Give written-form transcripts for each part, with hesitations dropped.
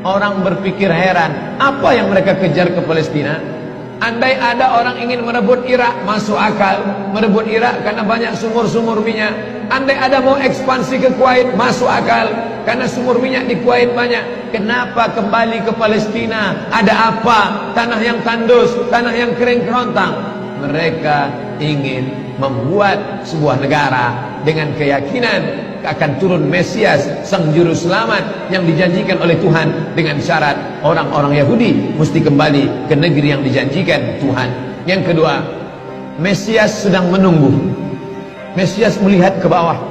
Orang berpikir heran, apa yang mereka kejar ke Palestina? Andai ada orang ingin merebut Irak, masuk akal. Merebut Irak karena banyak sumur-sumur minyak. Andai ada mau ekspansi ke Kuwait, masuk akal. Karena sumur minyak di Kuwait banyak. Kenapa kembali ke Palestina? Ada apa? Tanah yang tandus, tanah yang kering kerontang. Mereka ingin membuat sebuah negara dengan keyakinan akan turun Mesias, sang juru selamat yang dijanjikan oleh Tuhan, dengan syarat orang-orang Yahudi mesti kembali ke negeri yang dijanjikan Tuhan. Yang kedua, Mesias sedang menunggu. Mesias melihat ke bawah.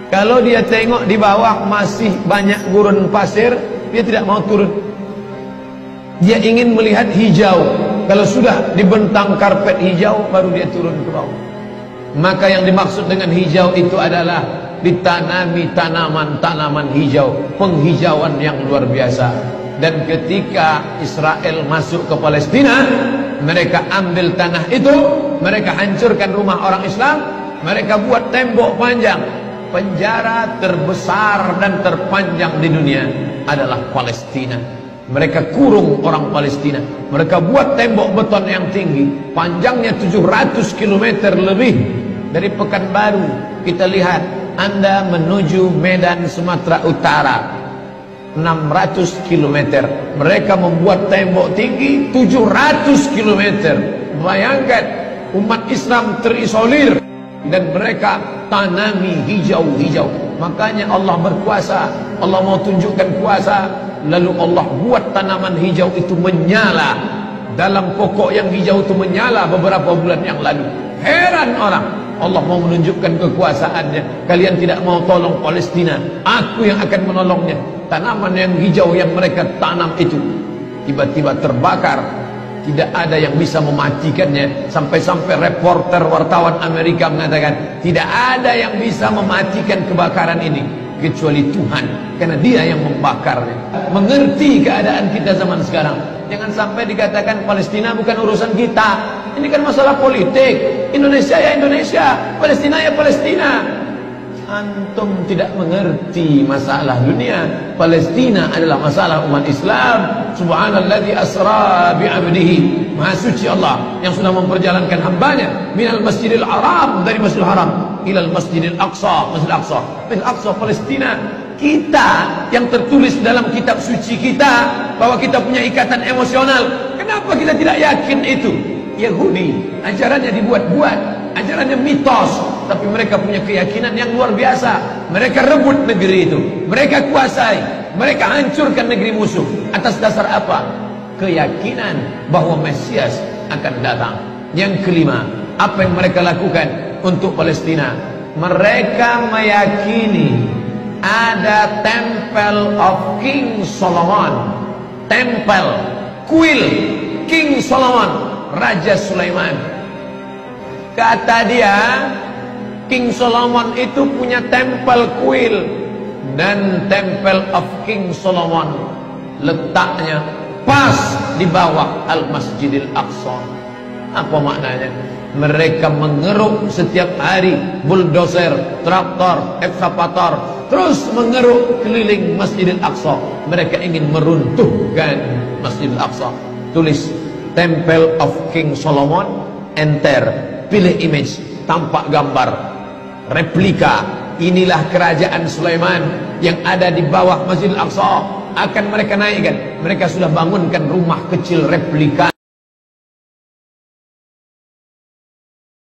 Kalau dia tengok di bawah masih banyak gurun pasir, dia tidak mau turun. Dia ingin melihat hijau. Kalau sudah dibentang karpet hijau, baru dia turun ke bawah. Maka yang dimaksud dengan hijau itu adalah ditanami tanaman-tanaman hijau, penghijauan yang luar biasa. Dan ketika Israel masuk ke Palestina, mereka ambil tanah itu, mereka hancurkan rumah orang Islam, mereka buat tembok panjang. Penjara terbesar dan terpanjang di dunia adalah Palestina. Mereka kurung orang Palestina. Mereka buat tembok beton yang tinggi, panjangnya 700 km lebih. Dari Pekanbaru kita lihat, Anda menuju Medan Sumatera Utara 600 km. Mereka membuat tembok tinggi 700 km. Bayangkan, umat Islam terisolir dan mereka tanami hijau-hijau. Makanya Allah berkuasa. Allah mau tunjukkan kuasa, lalu Allah buat tanaman hijau itu menyala. Dalam pokok yang hijau itu menyala beberapa bulan yang lalu. Heran orang, Allah mau menunjukkan kekuasaannya. Kalian tidak mau tolong Palestina, aku yang akan menolongnya. Tanaman yang hijau yang mereka tanam itu tiba-tiba terbakar. Tidak ada yang bisa mematikannya. Sampai-sampai reporter wartawan Amerika mengatakan, tidak ada yang bisa mematikan kebakaran ini kecuali Tuhan, karena Dia yang membakarnya. Mengerti keadaan kita zaman sekarang. Jangan sampai dikatakan Palestina bukan urusan kita. Ini kan masalah politik. Indonesia ya Indonesia, Palestina ya Palestina. Antum tidak mengerti masalah dunia. Palestina adalah masalah umat Islam. Subhanalladzi asra bi'abdihi. Maha suci Allah yang sudah memperjalankan hambanya minal masjidil haram, dari masjidil haram, ilal masjidil aqsa, masjidil aqsa, masjidil aqsa Palestina. Kita yang tertulis dalam kitab suci kita bahwa kita punya ikatan emosional. Kenapa kita tidak yakin itu? Yahudi ajarannya dibuat-buat, ajarannya mitos, tapi mereka punya keyakinan yang luar biasa. Mereka rebut negeri itu, mereka kuasai, mereka hancurkan negeri musuh. Atas dasar apa? Keyakinan bahwa Mesias akan datang. Yang kelima, apa yang mereka lakukan untuk Palestina? Mereka meyakini ada Temple of King Solomon, tempel kuil King Solomon, Raja Sulaiman. Kata dia, King Solomon itu punya tempel kuil. Dan Temple of King Solomon letaknya pas di bawah Al-Masjidil Aqsa. Apa maknanya? Mereka mengeruk setiap hari bulldozer, traktor, ekskavator, terus mengeruk keliling Masjidil Aqsa. Mereka ingin meruntuhkan Masjidil Aqsa. Tulis Temple of King Solomon, enter, pilih image, tampak gambar replika. Inilah kerajaan Sulaiman yang ada di bawah Masjidil Aqsa. Akan mereka naikkan. Mereka sudah bangunkan rumah kecil replika.